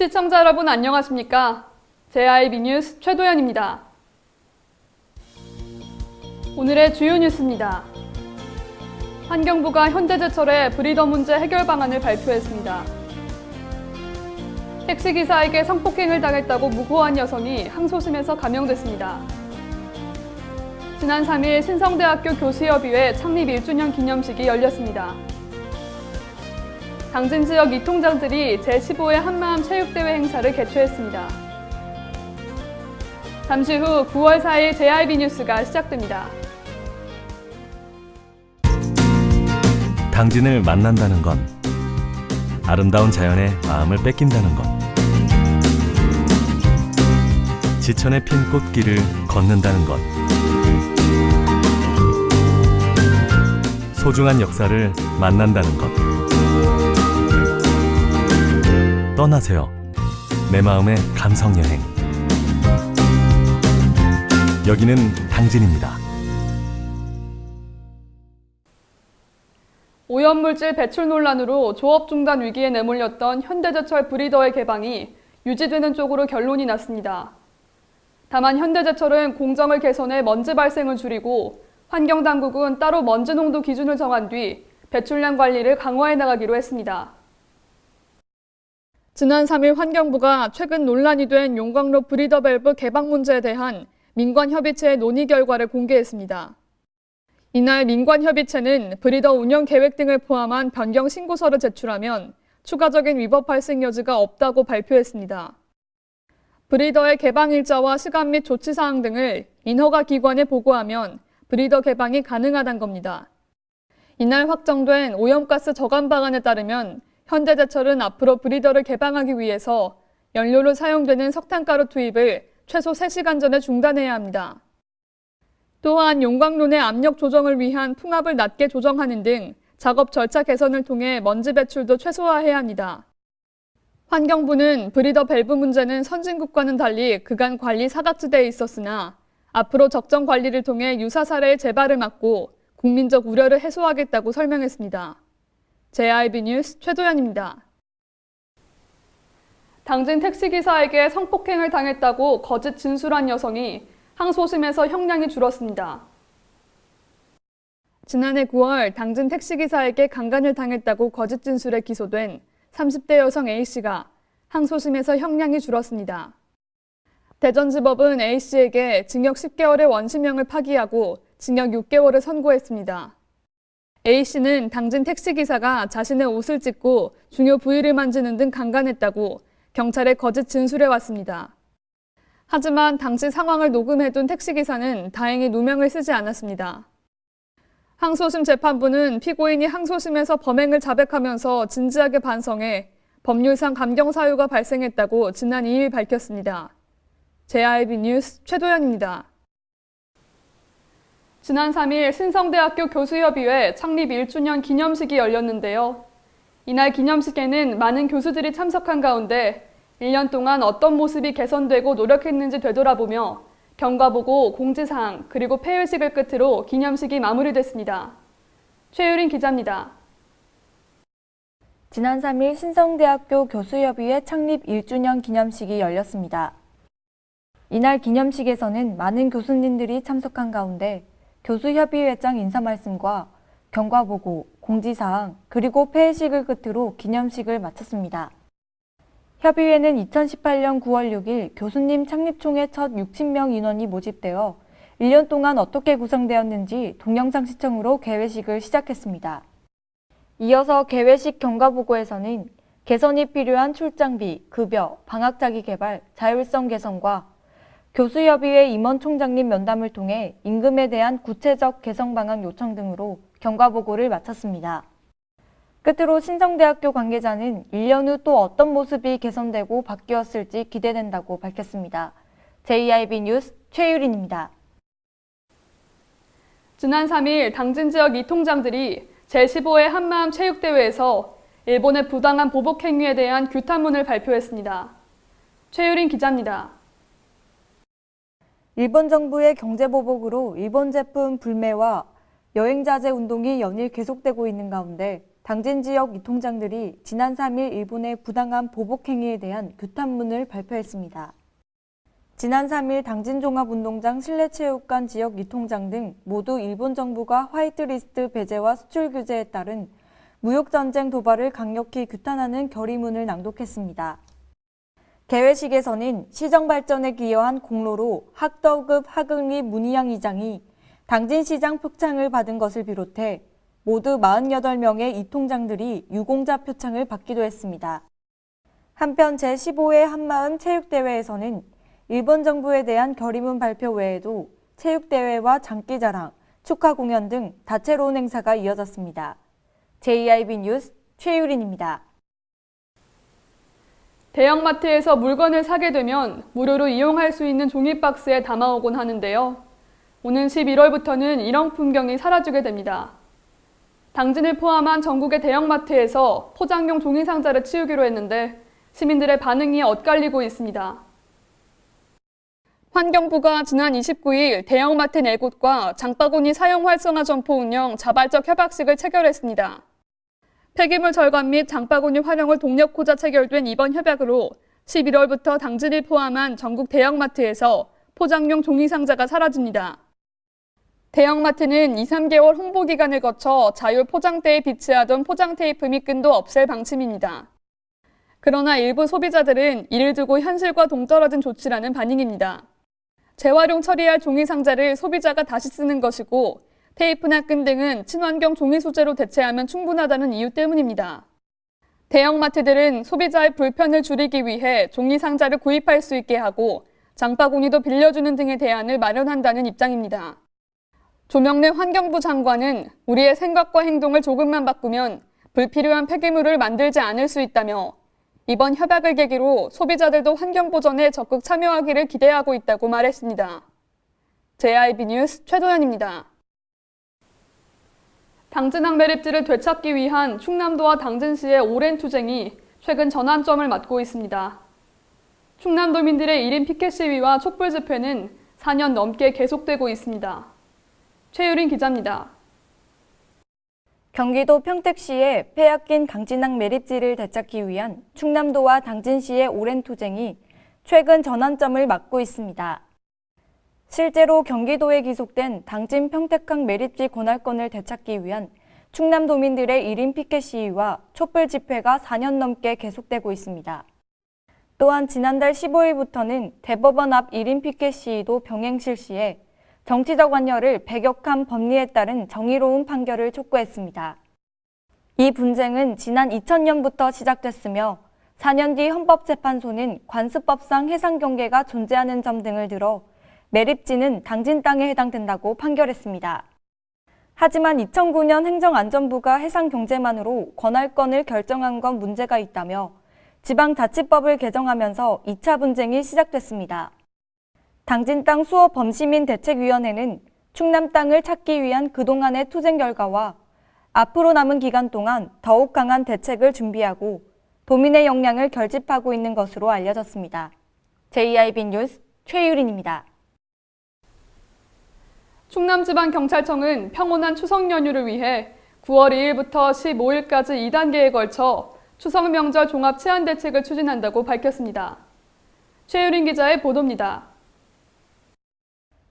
시청자 여러분 안녕하십니까? JIB 뉴스 최도연입니다. 오늘의 주요 뉴스입니다. 환경부가 현대제철의 브리더 문제 해결 방안을 발표했습니다. 택시기사에게 성폭행을 당했다고 무고한 여성이 항소심에서 감형됐습니다. 지난 3일 신성대학교 교수협의회 창립 1주년 기념식이 열렸습니다. 당진 지역 이통장들이 제15회 한마음 체육대회 행사를 개최했습니다. 잠시 후 9월 4일 JIB 뉴스가 시작됩니다. 당진을 만난다는 건 아름다운 자연에 마음을 뺏긴다는 것, 지천에 핀 꽃길을 걷는다는 것, 소중한 역사를 만난다는 것. 떠나세요. 내 마음의 감성여행. 여기는 당진입니다. 오염물질 배출 논란으로 조업 중단 위기에 내몰렸던 현대제철 브리더의 개방이 유지되는 쪽으로 결론이 났습니다. 다만 현대제철은 공정을 개선해 먼지 발생을 줄이고 환경당국은 따로 먼지 농도 기준을 정한 뒤 배출량 관리를 강화해 나가기로 했습니다. 지난 3일 환경부가 최근 논란이 된 용광로 브리더 밸브 개방 문제에 대한 민관협의체의 논의 결과를 공개했습니다. 이날 민관협의체는 브리더 운영 계획 등을 포함한 변경 신고서를 제출하면 추가적인 위법 발생 여지가 없다고 발표했습니다. 브리더의 개방 일자와 시간 및 조치 사항 등을 인허가 기관에 보고하면 브리더 개방이 가능하다는 겁니다. 이날 확정된 오염가스 저감 방안에 따르면 현대제철은 앞으로 브리더를 개방하기 위해서 연료로 사용되는 석탄가루 투입을 최소 3시간 전에 중단해야 합니다. 또한 용광로 내 압력 조정을 위한 풍압을 낮게 조정하는 등 작업 절차 개선을 통해 먼지 배출도 최소화해야 합니다. 환경부는 브리더 밸브 문제는 선진국과는 달리 그간 관리 사각지대에 있었으나 앞으로 적정 관리를 통해 유사 사례의 재발을 막고 국민적 우려를 해소하겠다고 설명했습니다. JIB 뉴스 최도연입니다. 당진 택시기사에게 성폭행을 당했다고 거짓 진술한 여성이 항소심에서 형량이 줄었습니다. 지난해 9월 당진 택시기사에게 강간을 당했다고 거짓 진술에 기소된 30대 여성 A씨가 항소심에서 형량이 줄었습니다. 대전지법은 A씨에게 징역 10개월의 원심형을 파기하고 징역 6개월을 선고했습니다. A씨는 당진 택시기사가 자신의 옷을 찢고 중요 부위를 만지는 등 강간했다고 경찰에 거짓 진술해왔습니다. 하지만 당시 상황을 녹음해둔 택시기사는 다행히 누명을 쓰지 않았습니다. 항소심 재판부는 피고인이 항소심에서 범행을 자백하면서 진지하게 반성해 법률상 감경 사유가 발생했다고 지난 2일 밝혔습니다. JIB 뉴스 최도연입니다. 지난 3일 신성대학교 교수협의회 창립 1주년 기념식이 열렸는데요. 이날 기념식에는 많은 교수들이 참석한 가운데 1년 동안 어떤 모습이 개선되고 노력했는지 되돌아보며 경과보고, 공지사항, 그리고 폐회식을 끝으로 기념식이 마무리됐습니다. 최유린 기자입니다. 지난 3일 신성대학교 교수협의회 창립 1주년 기념식이 열렸습니다. 이날 기념식에서는 많은 교수님들이 참석한 가운데 교수협의회장 인사 말씀과 경과보고, 공지사항, 그리고 폐회식을 끝으로 기념식을 마쳤습니다. 협의회는 2018년 9월 6일 교수님 창립총회 첫 60명 인원이 모집되어 1년 동안 어떻게 구성되었는지 동영상 시청으로 개회식을 시작했습니다. 이어서 개회식 경과보고에서는 개선이 필요한 출장비, 급여, 방학자기 개발, 자율성 개선과 교수협의회 임원 총장님 면담을 통해 임금에 대한 구체적 개선 방안 요청 등으로 경과보고를 마쳤습니다. 끝으로 신성대학교 관계자는 1년 후 또 어떤 모습이 개선되고 바뀌었을지 기대된다고 밝혔습니다. JIB 뉴스 최유린입니다. 지난 3일 당진 지역 이통장들이 제15회 한마음 체육대회에서 일본의 부당한 보복 행위에 대한 규탄문을 발표했습니다. 최유린 기자입니다. 일본 정부의 경제보복으로 일본 제품 불매와 여행자재 운동이 연일 계속되고 있는 가운데 당진 지역 유통장들이 지난 3일 일본의 부당한 보복 행위에 대한 규탄문을 발표했습니다. 지난 3일 당진종합운동장 실내체육관 지역 유통장 등 모두 일본 정부가 화이트리스트 배제와 수출 규제에 따른 무역전쟁 도발을 강력히 규탄하는 결의문을 낭독했습니다. 개회식에서는 시정발전에 기여한 공로로 학더급 하극리 문희양 이장이 당진시장 표창을 받은 것을 비롯해 모두 48명의 이통장들이 유공자 표창을 받기도 했습니다. 한편 제15회 한마음 체육대회에서는 일본 정부에 대한 결의문 발표 외에도 체육대회와 장기자랑, 축하 공연 등 다채로운 행사가 이어졌습니다. JIB 뉴스 최유린입니다. 대형마트에서 물건을 사게 되면 무료로 이용할 수 있는 종이박스에 담아오곤 하는데요. 오는 11월부터는 이런 풍경이 사라지게 됩니다. 당진을 포함한 전국의 대형마트에서 포장용 종이상자를 치우기로 했는데 시민들의 반응이 엇갈리고 있습니다. 환경부가 지난 29일 대형마트 4곳과 장바구니 사용 활성화 점포 운영 자발적 협약식을 체결했습니다. 폐기물 절감 및 장바구니 활용을 동력코자 체결된 이번 협약으로 11월부터 당진을 포함한 전국 대형마트에서 포장용 종이상자가 사라집니다. 대형마트는 2, 3개월 홍보 기간을 거쳐 자율 포장대에 비치하던 포장테이프 및 끈도 없앨 방침입니다. 그러나 일부 소비자들은 이를 두고 현실과 동떨어진 조치라는 반응입니다. 재활용 처리할 종이상자를 소비자가 다시 쓰는 것이고 테이프나 끈 등은 친환경 종이 소재로 대체하면 충분하다는 이유 때문입니다. 대형마트들은 소비자의 불편을 줄이기 위해 종이상자를 구입할 수 있게 하고 장바구니도 빌려주는 등의 대안을 마련한다는 입장입니다. 조명래 환경부 장관은 우리의 생각과 행동을 조금만 바꾸면 불필요한 폐기물을 만들지 않을 수 있다며 이번 협약을 계기로 소비자들도 환경보전에 적극 참여하기를 기대하고 있다고 말했습니다. JIB 뉴스 최도연입니다. 당진항 매립지를 되찾기 위한 충남도와 당진시의 오랜 투쟁이 최근 전환점을 맞고 있습니다. 충남도민들의 1인 피켓 시위와 촛불 집회는 4년 넘게 계속되고 있습니다. 최유린 기자입니다. 경기도 평택시의 폐악긴 당진항 매립지를 되찾기 위한 충남도와 당진시의 오랜 투쟁이 최근 전환점을 맞고 있습니다. 실제로 경기도에 기속된 당진 평택항 매립지 권할권을 되찾기 위한 충남도민들의 1인 피켓 시위와 촛불 집회가 4년 넘게 계속되고 있습니다. 또한 지난달 15일부터는 대법원 앞 1인 피켓 시위도 병행 실시해 정치적 완열을 배격한 법리에 따른 정의로운 판결을 촉구했습니다. 이 분쟁은 지난 2000년부터 시작됐으며 4년 뒤 헌법재판소는 관습법상 해상 경계가 존재하는 점 등을 들어 매립지는 당진 땅에 해당된다고 판결했습니다. 하지만 2009년 행정안전부가 해상 경제만으로 권할권을 결정한 건 문제가 있다며 지방자치법을 개정하면서 2차 분쟁이 시작됐습니다. 당진 땅 수호 범시민 대책위원회는 충남 땅을 찾기 위한 그동안의 투쟁 결과와 앞으로 남은 기간 동안 더욱 강한 대책을 준비하고 도민의 역량을 결집하고 있는 것으로 알려졌습니다. JIB 뉴스 최유린입니다. 충남지방경찰청은 평온한 추석 연휴를 위해 9월 2일부터 15일까지 2단계에 걸쳐 추석 명절 종합 치안 대책을 추진한다고 밝혔습니다. 최유린 기자의 보도입니다.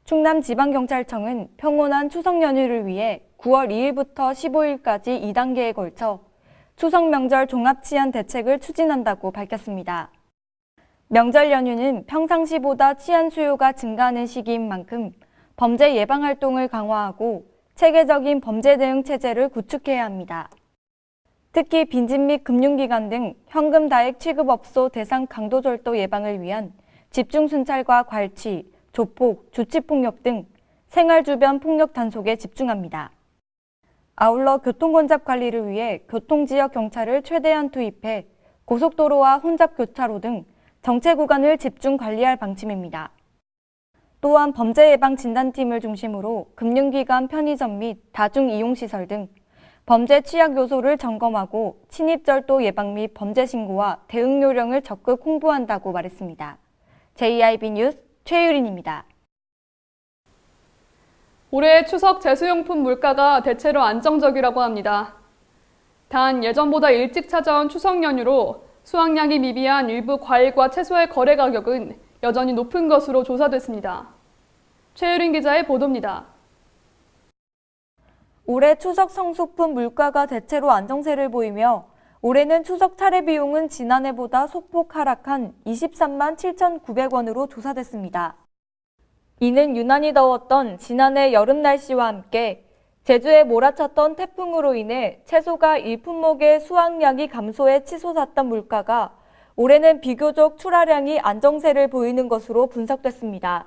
충남지방경찰청은 평온한 추석 연휴를 위해 9월 2일부터 15일까지 2단계에 걸쳐 추석 명절 종합 치안 대책을 추진한다고 밝혔습니다. 명절 연휴는 평상시보다 치안 수요가 증가하는 시기인 만큼 범죄 예방 활동을 강화하고 체계적인 범죄 대응 체제를 구축해야 합니다. 특히 빈집 및 금융기관 등 현금 다액 취급업소 대상 강도절도 예방을 위한 집중순찰과 괄취, 조폭, 주치폭력 등 생활 주변 폭력 단속에 집중합니다. 아울러 교통혼잡 관리를 위해 교통지역 경찰을 최대한 투입해 고속도로와 혼잡교차로 등 정체 구간을 집중 관리할 방침입니다. 또한 범죄 예방 진단팀을 중심으로 금융기관 편의점 및 다중이용시설 등 범죄 취약 요소를 점검하고 침입절도 예방 및 범죄 신고와 대응 요령을 적극 홍보한다고 말했습니다. JIB 뉴스 최유린입니다. 올해 추석 제수용품 물가가 대체로 안정적이라고 합니다. 단 예전보다 일찍 찾아온 추석 연휴로 수확량이 미비한 일부 과일과 채소의 거래 가격은 여전히 높은 것으로 조사됐습니다. 최유린 기자의 보도입니다. 올해 추석 성수품 물가가 대체로 안정세를 보이며 올해는 추석 차례 비용은 지난해보다 소폭 하락한 23만 7,900원으로 조사됐습니다. 이는 유난히 더웠던 지난해 여름 날씨와 함께 제주에 몰아쳤던 태풍으로 인해 채소가 일품목의 수확량이 감소해 치솟았던 물가가 올해는 비교적 출하량이 안정세를 보이는 것으로 분석됐습니다.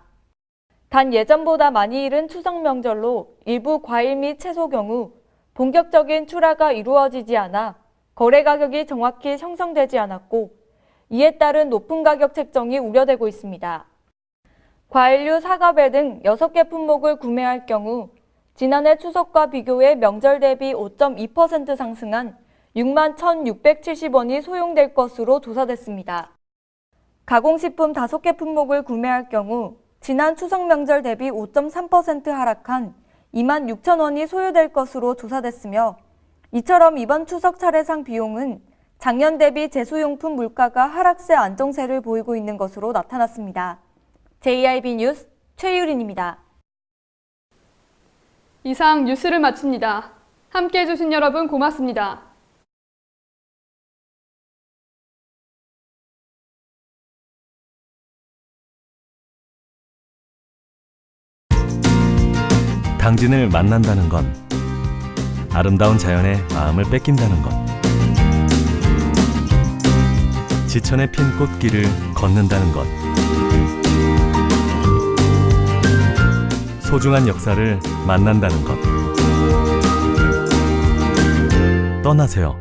단 예전보다 많이 이른 추석 명절로 일부 과일 및 채소 경우 본격적인 출하가 이루어지지 않아 거래 가격이 정확히 형성되지 않았고 이에 따른 높은 가격 책정이 우려되고 있습니다. 과일류 사과배 등 6개 품목을 구매할 경우 지난해 추석과 비교해 명절 대비 5.2% 상승한 6만 1,670원이 소용될 것으로 조사됐습니다. 가공식품 5개 품목을 구매할 경우 지난 추석 명절 대비 5.3% 하락한 2만 6천 원이 소요될 것으로 조사됐으며 이처럼 이번 추석 차례상 비용은 작년 대비 제수용품 물가가 하락세 안정세를 보이고 있는 것으로 나타났습니다. JIB 뉴스 최유린입니다. 이상 뉴스를 마칩니다. 함께해 주신 여러분 고맙습니다. 당진을 만난다는 건 아름다운 자연의 마음을 뺏긴다는 것. 지천에 핀 꽃길을 걷는다는 것. 소중한 역사를 만난다는 것. 떠나세요.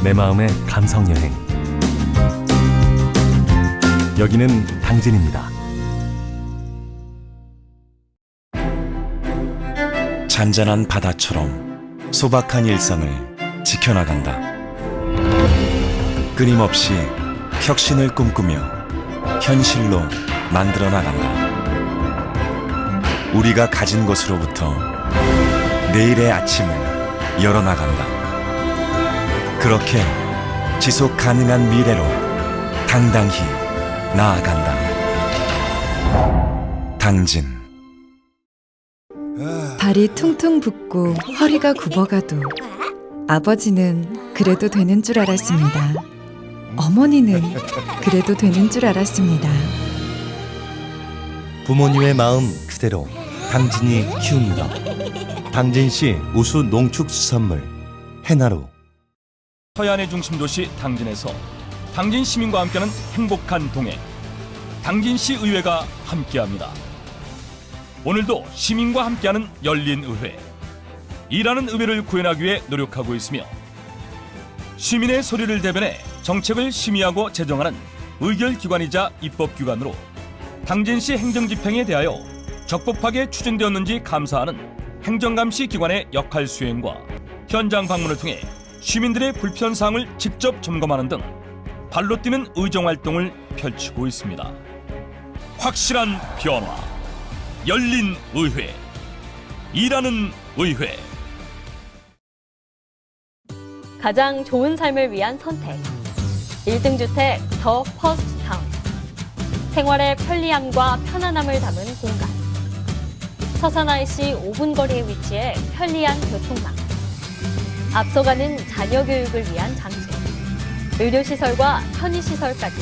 내 마음의 감성 여행. 여기는 당진입니다. 잔잔한 바다처럼 소박한 일상을 지켜나간다. 끊임없이 혁신을 꿈꾸며 현실로 만들어 나간다. 우리가 가진 것으로부터 내일의 아침을 열어나간다. 그렇게 지속 가능한 미래로 당당히 나아간다. 당진. 발이 퉁퉁 붓고 허리가 굽어가도 아버지는 그래도 되는 줄 알았습니다. 어머니는 그래도 되는 줄 알았습니다. 부모님의 마음 그대로 당진이 키웁니다. 당진시 우수 농축수산물 해나루. 서해안의 중심 도시 당진에서 당진 시민과 함께하는 행복한 동행, 당진시 의회가 함께합니다. 오늘도 시민과 함께하는 열린 의회, 일하는 의회를 구현하기 위해 노력하고 있으며 시민의 소리를 대변해 정책을 심의하고 제정하는 의결기관이자 입법기관으로 당진시 행정집행에 대하여 적법하게 추진되었는지 감사하는 행정감시 기관의 역할 수행과 현장 방문을 통해 시민들의 불편사항을 직접 점검하는 등 발로 뛰는 의정활동을 펼치고 있습니다. 확실한 변화, 열린 의회, 일하는 의회. 가장 좋은 삶을 위한 선택. 1등 주택 더 퍼스트 타운. 생활의 편리함과 편안함을 담은 공간. 서산 IC 5분 거리에 위치해 편리한 교통망. 앞서가는 자녀 교육을 위한 장치. 의료시설과 편의시설까지.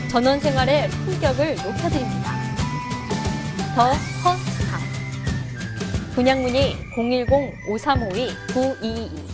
전원 생활의 품격을 높여드립니다. 더 퍼스트 타운. 분양 문의 010-5352-9222